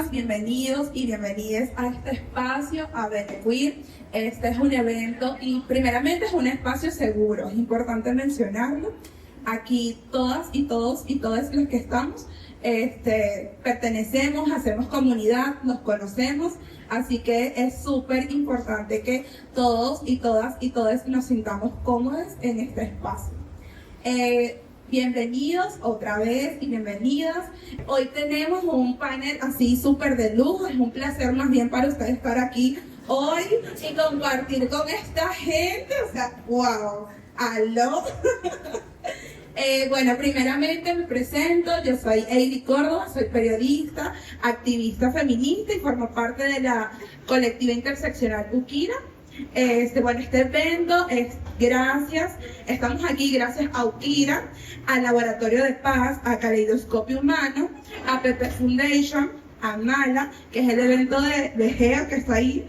bienvenidas, bienvenidos y bienvenidas a este espacio, a BeneQueer. Este es un evento y primeramente es un espacio seguro, es importante mencionarlo. Aquí todas y todos y todas los que estamos pertenecemos, hacemos comunidad, nos conocemos, así que es súper importante que todos y todas y todos nos sintamos cómodos en este espacio. Bienvenidos otra vez y bienvenidas. Hoy tenemos un panel así súper de lujo, es un placer más bien para ustedes estar aquí hoy y compartir con esta gente, o sea, wow, aló. Bueno, primeramente me presento, yo soy Eili Córdoba, soy periodista, activista feminista y formo parte de la colectiva interseccional Ukira. Bueno, este evento es gracias, estamos aquí gracias a Ukira, al Laboratorio de Paz, a Caleidoscopio Humano, a Pepe Foundation, a Mala, que es el evento de GEA que está ahí.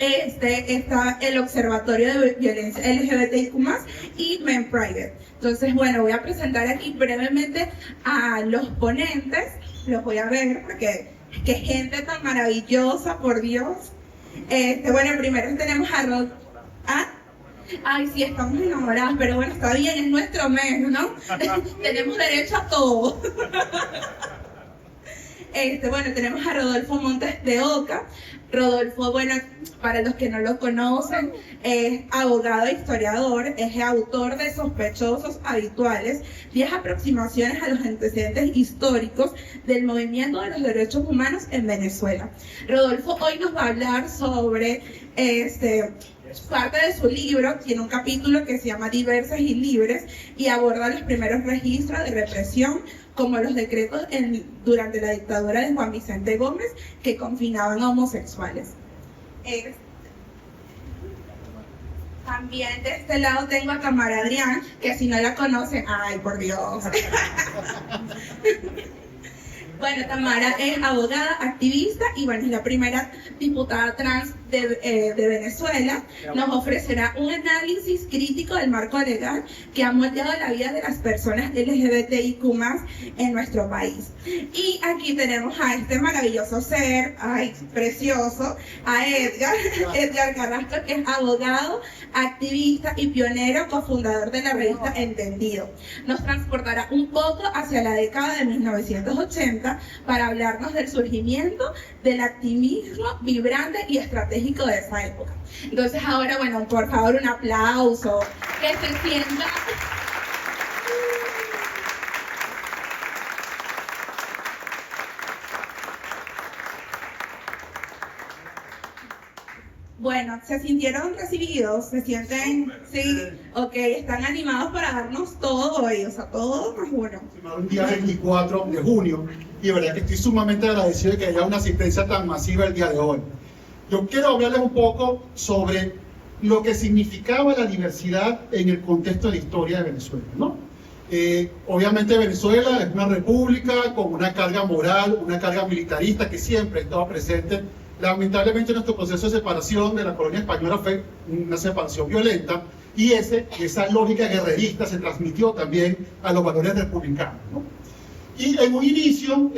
Está el Observatorio de Violencia LGBTIQ+, y Men Pride. Entonces, bueno, voy a presentar aquí brevemente a los ponentes, los voy a ver porque qué gente tan maravillosa, por Dios. Bueno, primero tenemos a Rod. Ay, sí, estamos enamoradas, pero bueno, está bien, es nuestro mes, ¿no? Tenemos derecho a todo. Bueno, tenemos a Rodolfo Montes de Oca. Rodolfo, bueno, para los que no lo conocen, es abogado e historiador, es autor de Sospechosos Habituales, 10 aproximaciones a los antecedentes históricos del movimiento de los derechos humanos en Venezuela. Rodolfo hoy nos va a hablar sobre parte de su libro, tiene un capítulo que se llama Diversas y Libres y aborda los primeros registros de represión, como los decretos durante la dictadura de Juan Vicente Gómez que confinaban a homosexuales. También de este lado tengo a Tamara Adrián, que si no la conocen, ay por Dios. Bueno, Tamara es abogada, activista y bueno, es la primera diputada trans de Venezuela. Nos ofrecerá un análisis crítico del marco legal que ha moldeado la vida de las personas LGBTIQ+ en nuestro país. Y aquí tenemos a este maravilloso ser, ay, precioso, a Edgar Carrasco, que es abogado, activista y pionero, cofundador de la revista Entendido. Nos transportará un poco hacia la década de 1980 para hablarnos del surgimiento del activismo vibrante y estratégico de esa época. Entonces ahora, bueno, por favor un aplauso, que se sienta. Bueno, ¿se sintieron recibidos? ¿Se sienten? Sí, ok, están animados para darnos todo hoy, o sea, todo más uno. Un día 24 de junio, y de verdad que estoy sumamente agradecido de que haya una asistencia tan masiva el día de hoy. Yo quiero hablarles un poco sobre lo que significaba la diversidad en el contexto de la historia de Venezuela, ¿no? Obviamente Venezuela es una república con una carga moral, una carga militarista que siempre ha estado presente. Lamentablemente nuestro proceso de separación de la colonia española fue una separación violenta y esa lógica guerrerista se transmitió también a los valores republicanos, ¿no? Y en un inicio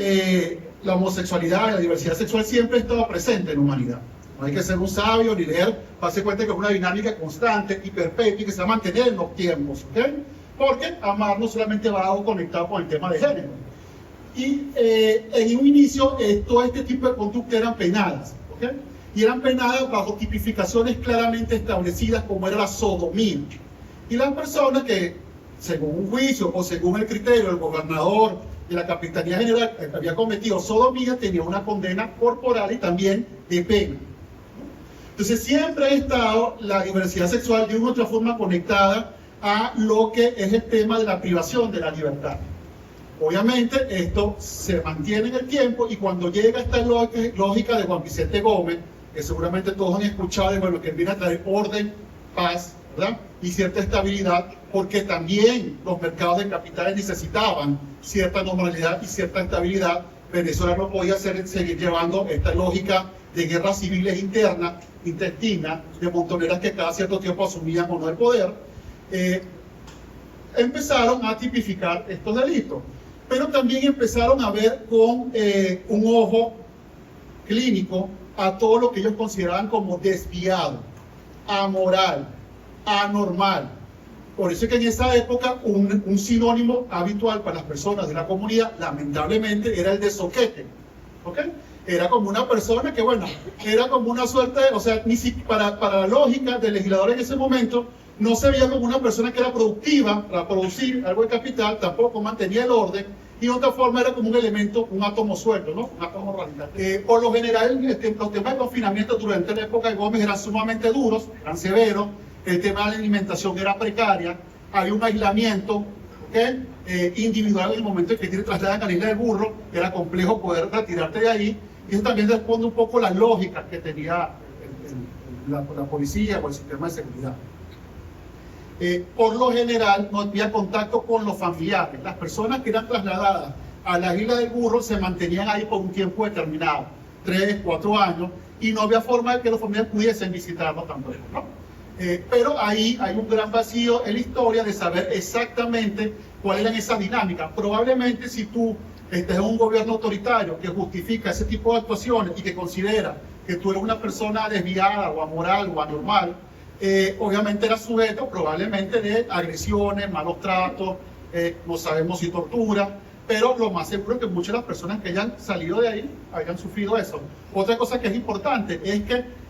la homosexualidad, la diversidad sexual siempre ha estado presente en la humanidad. No hay que ser un sabio ni leer, darse cuenta que es una dinámica constante y perpetua y que se va a mantener en los tiempos, ¿ok? Porque amar no solamente va conectado con el tema de género. Y en un inicio todo este tipo de conductas eran penadas, ¿okay? Y eran penadas bajo tipificaciones claramente establecidas como era la sodomía. Y las personas que, según un juicio o según el criterio del gobernador de la Capitanía General que había cometido sodomía, tenían una condena corporal y también de pena. Entonces siempre ha estado la diversidad sexual de una u otra forma conectada a lo que es el tema de la privación de la libertad. Obviamente esto se mantiene en el tiempo y cuando llega esta lógica de Juan Vicente Gómez, que seguramente todos han escuchado, bueno, que viene a traer orden, paz, ¿verdad? Y cierta estabilidad, porque también los mercados de capitales necesitaban cierta normalidad y cierta estabilidad. Venezuela no podía seguir llevando esta lógica de guerras civiles internas, intestinas, de montoneras que cada cierto tiempo asumían o no el poder. Empezaron a tipificar estos delitos. pero también empezaron a ver con un ojo clínico a todo lo que ellos consideraban como desviado, amoral, anormal. Por eso es que en esa época un sinónimo habitual para las personas de la comunidad, lamentablemente, era el de zoquete. ¿Ok? Era como una persona que, bueno, era como una suerte, o sea, ni si, para la lógica del legislador en ese momento, no se veía como una persona que era productiva para producir algo de capital, tampoco mantenía el orden, y de otra forma era como un elemento, un átomo suelto, ¿no? Un átomo radical. Por lo general, los temas de confinamiento durante la época de Gómez eran sumamente duros, eran severos, el tema de la alimentación era precaria, había un aislamiento, ¿okay? Individual en el momento en que te trasladan a la Isla del Burro, era complejo poder retirarte de ahí, y eso también responde un poco a las lógicas que tenía la policía o el sistema de seguridad. Por lo general no había contacto con los familiares. Las personas que eran trasladadas a la Isla del Burro se mantenían ahí por un tiempo determinado, 3, 4 años, y no había forma de que los familiares pudiesen visitarlos tampoco, ¿no? Pero ahí hay un gran vacío en la historia de saber exactamente cuál era esa dinámica. Probablemente si tú estás en un gobierno autoritario que justifica ese tipo de actuaciones y que considera que tú eres una persona desviada o amoral o anormal, obviamente era sujeto probablemente de agresiones, malos tratos, no sabemos si tortura, pero lo más seguro es que muchas de las personas que hayan salido de ahí hayan sufrido eso. Otra cosa que es importante es que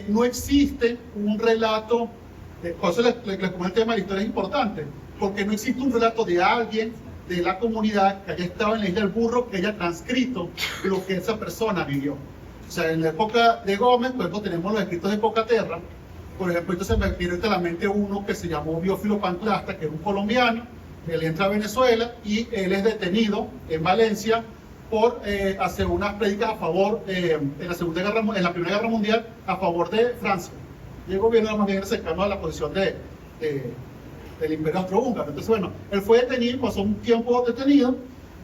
no existe un relato, por eso les comento el tema de la historia es importante, porque no existe un relato de alguien de la comunidad que haya estado en la Isla del Burro, que haya transcrito lo que esa persona vivió. O sea, en la época de Gómez, pues tenemos los escritos de Pocaterra. Por ejemplo, entonces me viene a la mente uno que se llamó Biófilo Panclasta, que era un colombiano, él entra a Venezuela y él es detenido en Valencia por hacer unas prédicas a favor, en la Primera Guerra Mundial, a favor de Francia. Y el gobierno era más bien cercano a la posición del Imperio Austrohúngaro. Entonces, bueno, él fue detenido, pasó un tiempo detenido,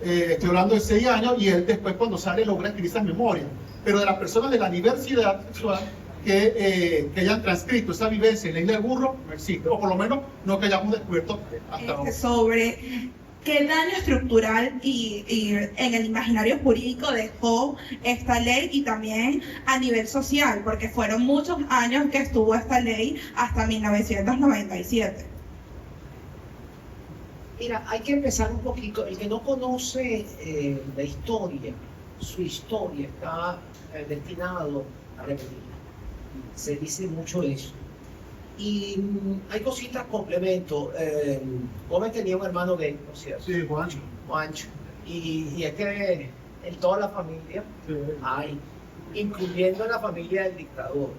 estoy hablando de 6 años, y él después cuando sale logra escribir esas memorias. Pero de las personas de la diversidad sexual que hayan transcrito esa vivencia en la Isla del Burro, no existe, o por lo menos no que hayamos descubierto hasta ahora. Sobre qué daño estructural y en el imaginario jurídico dejó esta ley y también a nivel social, porque fueron muchos años que estuvo esta ley hasta 1997. Mira, hay que empezar un poquito. El que no conoce la historia, su historia está destinado a repetir. Se dice mucho eso. Y hay cositas, complemento. Gómez tenía un hermano gay, ¿no es cierto? Sí, Juancho. Juancho. Y es que en toda la familia hay, incluyendo en la familia del dictador.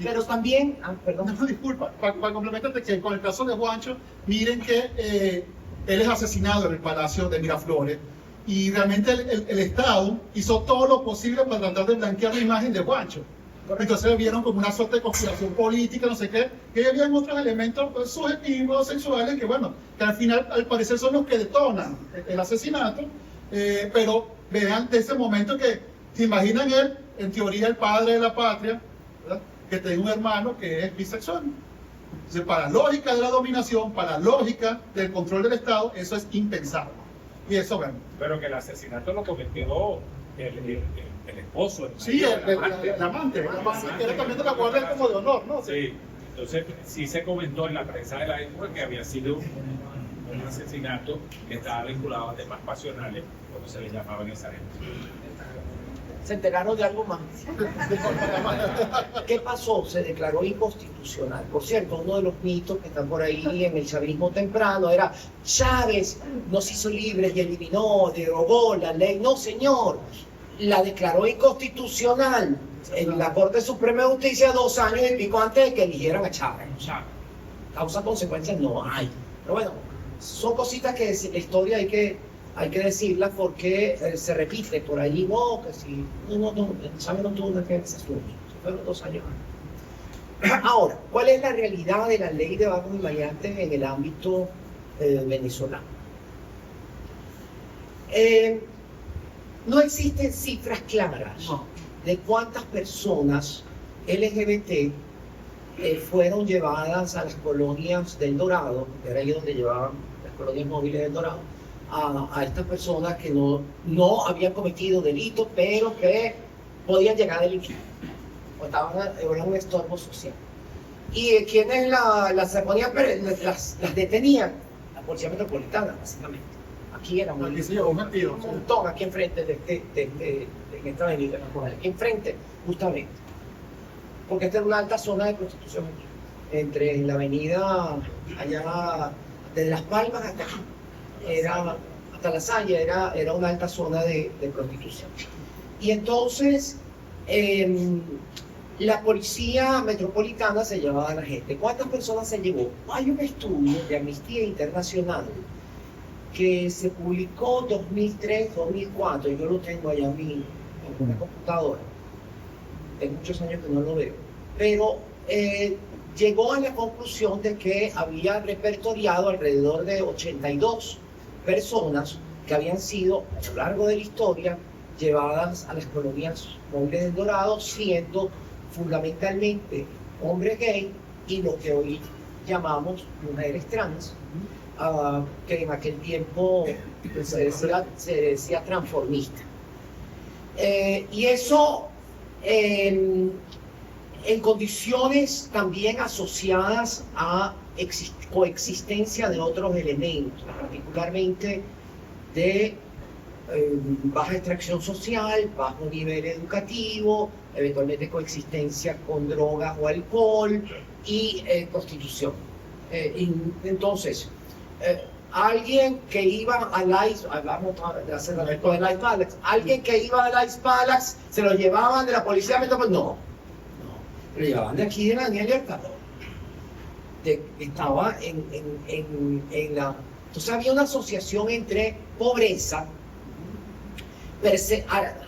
Pero también, perdón. No, disculpa, para complementarte que con el caso de Juancho, miren que él es asesinado en el Palacio de Miraflores y realmente el Estado hizo todo lo posible para tratar de blanquear la imagen de Juancho. Entonces vieron como una suerte de conspiración política, no sé qué, que había otros elementos pues, subjetivos, sexuales, que bueno, que al final al parecer son los que detonan el asesinato, pero vean de ese momento que, ¿se imaginan él, en teoría el padre de la patria, ¿verdad? Que tiene un hermano que es bisexual? Entonces, para la lógica de la dominación, para la lógica del control del Estado, eso es impensable. Y eso, bueno. Pero que el asesinato lo cometió el esposo, el amante, que era también de la guardia como de honor, ¿no? Sí, entonces sí se comentó en la prensa de la época que había sido un asesinato que estaba vinculado a temas pasionales, como se le llamaba en esa época. Se enteraron de algo más. ¿Qué pasó? Se declaró inconstitucional. Por cierto, uno de los mitos que están por ahí en el chavismo temprano era Chávez nos hizo libres y eliminó, derogó la ley. No, señor. La declaró inconstitucional en la Corte Suprema de Justicia 2 años y pico antes de que eligieran a Chávez. O sea, causa consecuencias no hay. Pero bueno, son cositas que la historia hay que decirlas porque se repite por allí, no, que si no, Chávez no tuvo una defensa, fueron 2 años antes. Ahora, ¿cuál es la realidad de la ley de vagos y maleantes en el ámbito venezolano? No existen cifras claras de cuántas personas LGBT fueron llevadas a las colonias del Dorado, que era ahí donde llevaban las colonias móviles del Dorado, a estas personas que no habían cometido delitos, pero que podían llegar a delinquir, o eran un estorbo social. ¿Y quienes las detenían? La Policía Metropolitana, básicamente. Aquí era Aquí se llevó un montón, aquí enfrente de esta avenida, aquí enfrente, justamente. Porque esta era una alta zona de prostitución, entre la avenida allá, desde Las Palmas hasta aquí, hasta La Salle, era una alta zona de prostitución. Y entonces, la Policía Metropolitana se llevaba a la gente. ¿Cuántas personas se llevó? Hay un estudio de Amnistía Internacional que se publicó 2003-2004, y yo lo tengo allá en una computadora. Tengo muchos años que no lo veo. Pero llegó a la conclusión de que había repertoriado alrededor de 82 personas que habían sido, a lo largo de la historia, llevadas a las colonias móviles del Dorado, siendo fundamentalmente hombres gay y lo que hoy llamamos mujeres trans, que en aquel tiempo se decía transformista. Y eso en condiciones también asociadas a coexistencia de otros elementos, particularmente de baja extracción social, bajo nivel educativo, eventualmente coexistencia con drogas o alcohol y prostitución. Entonces, alguien que iba al Ice, vamos a hacer el Ice Palace, alguien que iba al Ice Palace, se lo llevaban de la policía metropolitana, no, lo llevaban de aquí de la Libertad. Estaba en la... Entonces había una asociación entre pobreza,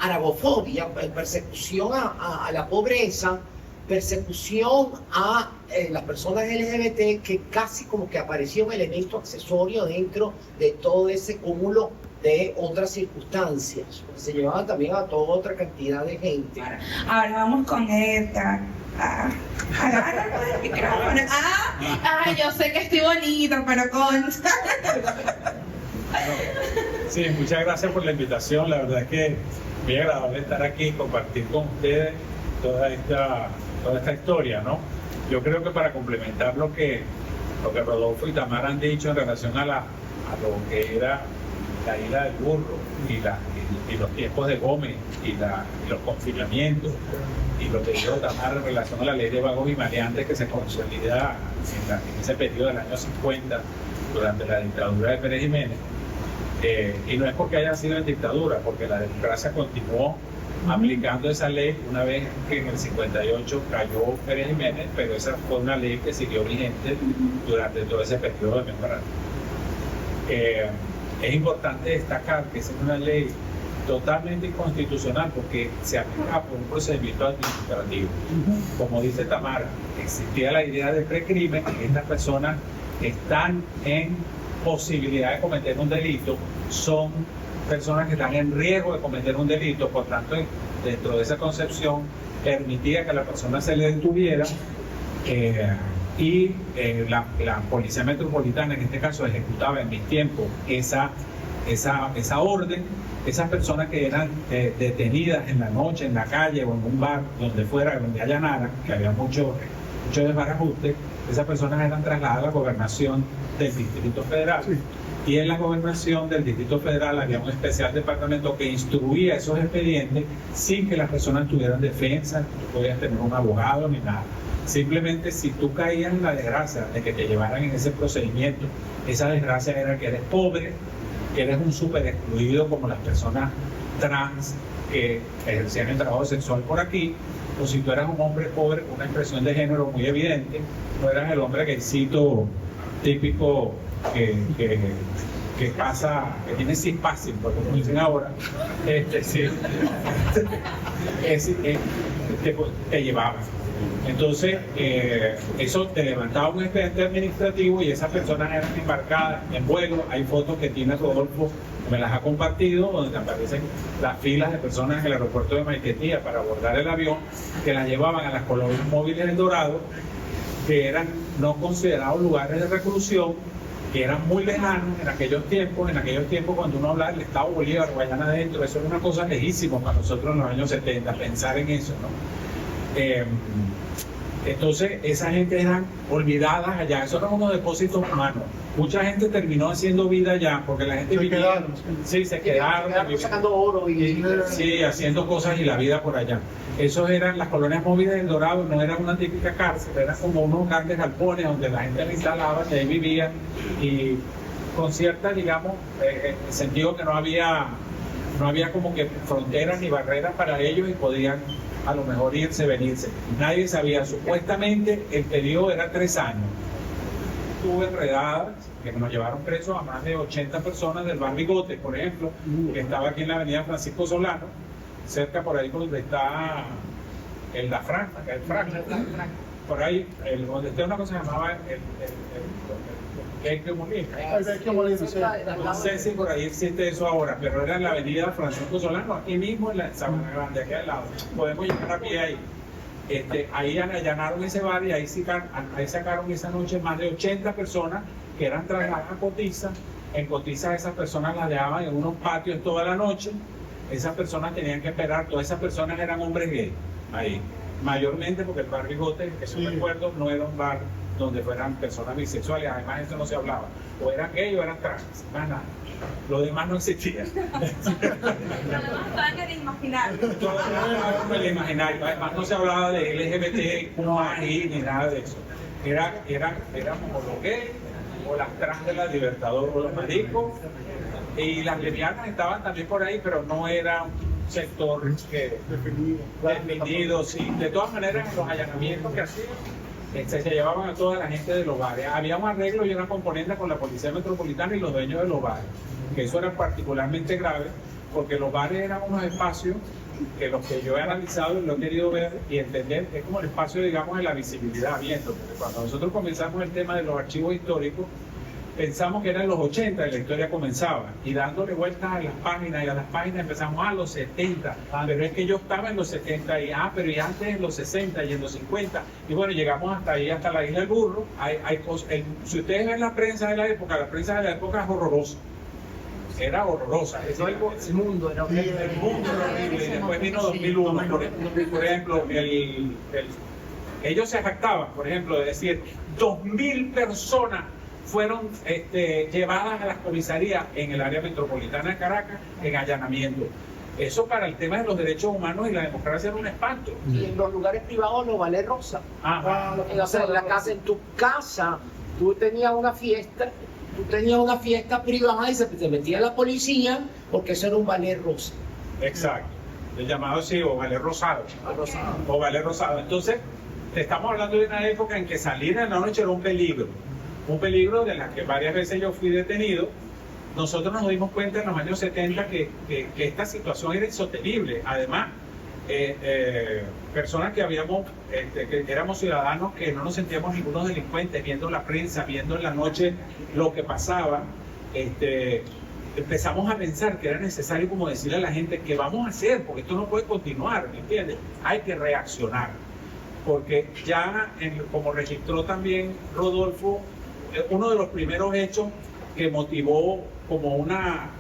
aragofobia, persecución a la pobreza, persecución a las personas LGBT, que casi como que aparecía un elemento accesorio dentro de todo ese cúmulo de otras circunstancias. Se llevaban también a toda otra cantidad de gente. Ahora vamos con Edgar. Agarra el micrófono. Yo sé que estoy bonita, pero consta. Sí, muchas gracias por la invitación. La verdad es que muy agradable estar aquí y compartir con ustedes toda esta historia, ¿no? Yo creo que para complementar lo que Rodolfo y Tamara han dicho en relación a lo que era la isla del burro y los tiempos de Gómez y los confinamientos, y lo que dijo Tamara en relación a la ley de vagos y maleantes que se consolida en ese periodo del año 50 durante la dictadura de Pérez Jiménez. Y no es porque haya sido en dictadura, porque la democracia continuó aplicando esa ley una vez que en el 58 cayó Pérez Jiménez, pero esa fue una ley que siguió vigente durante todo ese periodo de memoria. Es importante destacar que esa es una ley totalmente inconstitucional porque se aplica por un procedimiento administrativo. Como dice Tamara, existía la idea de precrimen, que estas personas están en posibilidad de cometer un delito, son personas que están en riesgo de cometer un delito, por tanto, dentro de esa concepción, permitía que la persona se le detuviera y la Policía Metropolitana, en este caso, ejecutaba en mis tiempos esa orden. Esas personas que eran detenidas en la noche, en la calle o en un bar, donde fuera, donde allanaran, que había mucho desbarajuste, esas personas eran trasladadas a la gobernación del Distrito Federal. Sí. Y en la gobernación del Distrito Federal había un especial departamento que instruía esos expedientes sin que las personas tuvieran defensa, no podías tener un abogado ni nada. Simplemente si tú caías en la desgracia de que te llevaran en ese procedimiento, esa desgracia era que eres pobre, que eres un súper excluido como las personas trans que ejercían el trabajo sexual por aquí, o si tú eras un hombre pobre con una expresión de género muy evidente, no eras el hombre gaycito típico que pasa, que tiene cispasia, porque como dicen ahora, te llevaba. Entonces, eso te levantaba un expediente administrativo y esas personas eran embarcadas en vuelo. Hay fotos que tiene Rodolfo, me las ha compartido, donde aparecen las filas de personas en el aeropuerto de Maiquetía para abordar el avión, que las llevaban a las colonias móviles del Dorado, que eran no considerados lugares de reclusión, que eran muy lejanos en aquellos tiempos cuando uno hablaba del Estado Bolívar, Guayana adentro, eso era una cosa lejísima para nosotros en los años 70, pensar en eso, ¿no? Entonces, esa gente eran olvidadas allá, esos eran unos depósitos humanos. Mucha gente terminó haciendo vida allá, porque la gente vivía, se quedaron sacando oro y sí, haciendo cosas y la vida por allá. Esos eran las colonias móviles del Dorado, no eran una típica cárcel, eran como unos grandes galpones donde la gente se instalaba y ahí vivía, y con cierta, digamos, sentido que no había como que fronteras ni barreras para ellos y podían a lo mejor irse, venirse. Nadie sabía, supuestamente el periodo era 3 años. Tuve enredadas que nos llevaron presos a más de 80 personas del bar Bigote, por ejemplo, que estaba aquí en la avenida Francisco Solano, cerca por ahí donde está el La Franja, por ahí, donde está una cosa que se llamaba el Vecchio Molino. El Vecchio Molino, sí. No sé si por ahí existe eso ahora, pero era en la avenida Francisco Solano, aquí mismo en la Sabana Grande, aquí al lado. Podemos llegar a pie ahí. Ahí allanaron ese bar y ahí sacaron esa noche más de 80 personas que eran trasladadas a Cotiza. En Cotiza esas personas las dejaban en unos patios toda la noche. Esas personas tenían que esperar, todas esas personas eran hombres gays ahí. Mayormente porque el bar Bigote, que yo recuerdo, no era un bar donde fueran personas bisexuales, además eso no se hablaba. O eran gays o eran trans, más nada. Lo demás no existía. Estaban en el imaginario. Todo era en el imaginario. Además no se hablaba de LGBTQI ni nada de eso. Éramos los gays o las trans de la Libertador o los maricos. Y las lesbianas estaban también por ahí, pero no era un sector que definido. Sí. De todas maneras, en los allanamientos que hacían, se llevaban a toda la gente de los bares. Había un arreglo y una componente con la Policía Metropolitana y los dueños de los bares, que eso era particularmente grave, porque los bares eran unos espacios que los que yo he analizado y lo he querido ver y entender, es como el espacio, digamos, de la visibilidad abierta. Porque cuando nosotros comenzamos el tema de los archivos históricos, pensamos que eran los 80 y la historia comenzaba, y dándole vueltas a las páginas y a las páginas empezamos a los 70, pero es que yo estaba en los 70 y pero y antes en los 60 y en los 50, y bueno, llegamos hasta ahí, hasta la Isla del Burro. Hay cosas, si ustedes ven la prensa de la época es horrorosa, era horrorosa. El mundo era horrible. El mundo era horrible, y después vino 2001, por ejemplo, ellos se jactaban, por ejemplo, de decir 2.000 personas fueron llevadas a las comisarías en el área metropolitana de Caracas en allanamiento. Eso para el tema de los derechos humanos y la democracia era un espanto. Y en los lugares privados no vale rosa. O sea, en tu casa, tú tenías una fiesta privada y se te metía la policía porque eso era un valer rosa. Exacto. El llamado sí, o valer rosado. O valer rosado. Entonces, te estamos hablando de una época en que salir en la noche era un peligro. Un peligro de la que varias veces yo fui detenido. Nosotros nos dimos cuenta en los años 70 que esta situación era insostenible. Además, personas que éramos ciudadanos que no nos sentíamos ningunos delincuentes, viendo la prensa, viendo en la noche lo que pasaba, empezamos a pensar que era necesario como decirle a la gente qué vamos a hacer, porque esto no puede continuar, ¿me entiendes? Hay que reaccionar, porque ya, como registró también Rodolfo, uno de los primeros hechos que motivó como una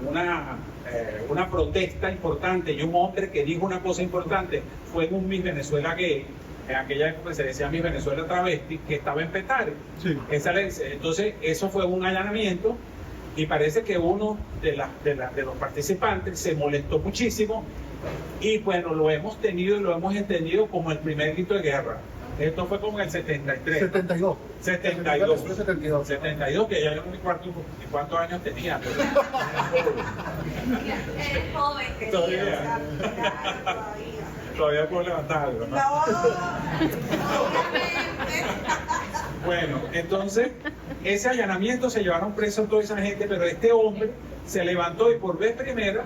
protesta importante y un hombre que dijo una cosa importante fue en un Miss Venezuela gay, en aquella época se decía Miss Venezuela travesti, que estaba en Petare. Sí. Entonces eso fue un allanamiento y parece que uno de los participantes se molestó muchísimo y bueno, lo hemos tenido y lo hemos entendido como el primer grito de guerra. Esto fue como en el 73. 72. 72, que ya yo no me acuerdo cuántos años tenía. Pero... Eres joven, todavía. Todavía puedo levantar algo, ¿no? Bueno, entonces, ese allanamiento se llevaron presos toda esa gente, pero este hombre se levantó y por vez primera,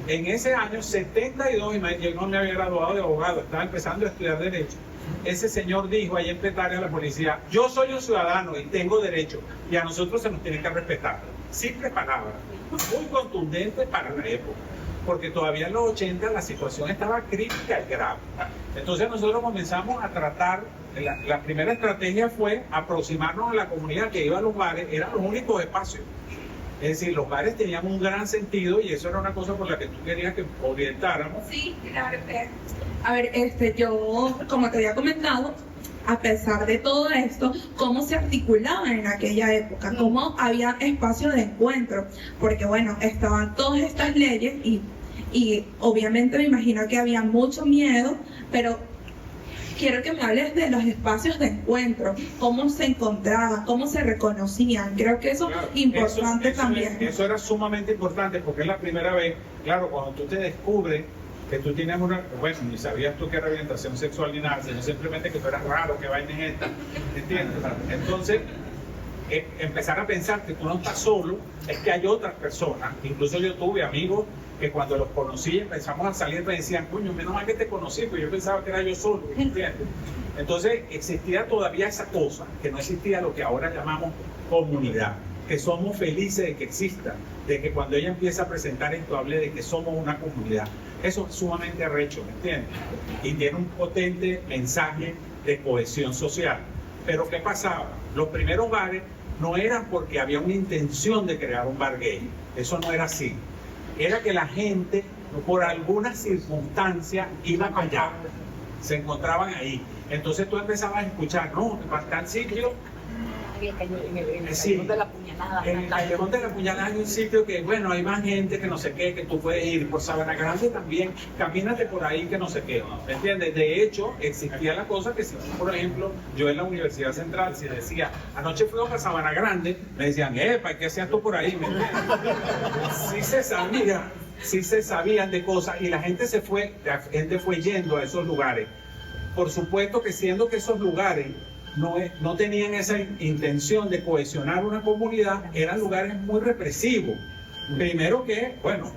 en ese año 72, yo no me había graduado de abogado, estaba empezando a estudiar Derecho. Ese señor dijo ahí en Petare a la policía: yo soy un ciudadano y tengo derecho y a nosotros se nos tiene que respetar. Simple palabra, muy contundente para la época. porque todavía en los 80 la situación estaba crítica y grave. Entonces nosotros comenzamos a tratar, la primera estrategia fue aproximarnos a la comunidad que iba a los bares, eran los únicos espacios. Es decir, los bares tenían un gran sentido y eso era una cosa por la que tú querías que orientáramos. Sí, claro. A ver, yo, como te había comentado, a pesar de todo esto, cómo se articulaba en aquella época, cómo había espacios de encuentro, porque bueno, estaban todas estas leyes y obviamente me imagino que había mucho miedo, pero quiero que me hables de los espacios de encuentro, cómo se encontraban, cómo se reconocían. Creo que eso es importante también. Eso era sumamente importante porque es la primera vez, claro, cuando tú te descubres que tú tienes bueno, ni sabías tú que era orientación sexual ni nada, sino simplemente que tú eras raro, que vaina es esta, ¿entiendes? Entonces, empezar a pensar que tú no estás solo, es que hay otras personas, incluso yo tuve amigos que cuando los conocí empezamos a salir me decían, coño, menos mal que te conocí, pues yo pensaba que era yo solo, ¿entiendes? Entonces existía todavía esa cosa, que no existía lo que ahora llamamos comunidad, que somos felices de que exista, de que cuando ella empieza a presentar esto hable de que somos una comunidad. Eso es sumamente arrecho, ¿me entiendes? Y tiene un potente mensaje de cohesión social. Pero ¿qué pasaba? Los primeros bares no eran porque había una intención de crear un bar gay, eso no era así. Era que la gente, por alguna circunstancia, iba para allá, se encontraban ahí. Entonces tú empezabas a escuchar, no, para tal sitio. En el callejón de la puñalada. En el callejón de la puñalada hay un sitio que, bueno, hay más gente que no sé qué, que tú puedes ir. Por Sabana Grande también, camínate por ahí que no sé qué, ¿me entiendes? De hecho, existía la cosa que si, por ejemplo, yo en la Universidad Central, si decía, anoche fuimos para Sabana Grande, me decían, ¿para qué hacías tú por ahí? ¿Me entiendes? Sí se sabían de cosas y la gente fue yendo a esos lugares. Por supuesto que siendo que esos lugares no tenían esa intención de cohesionar una comunidad, eran lugares muy represivos. Primero que, bueno,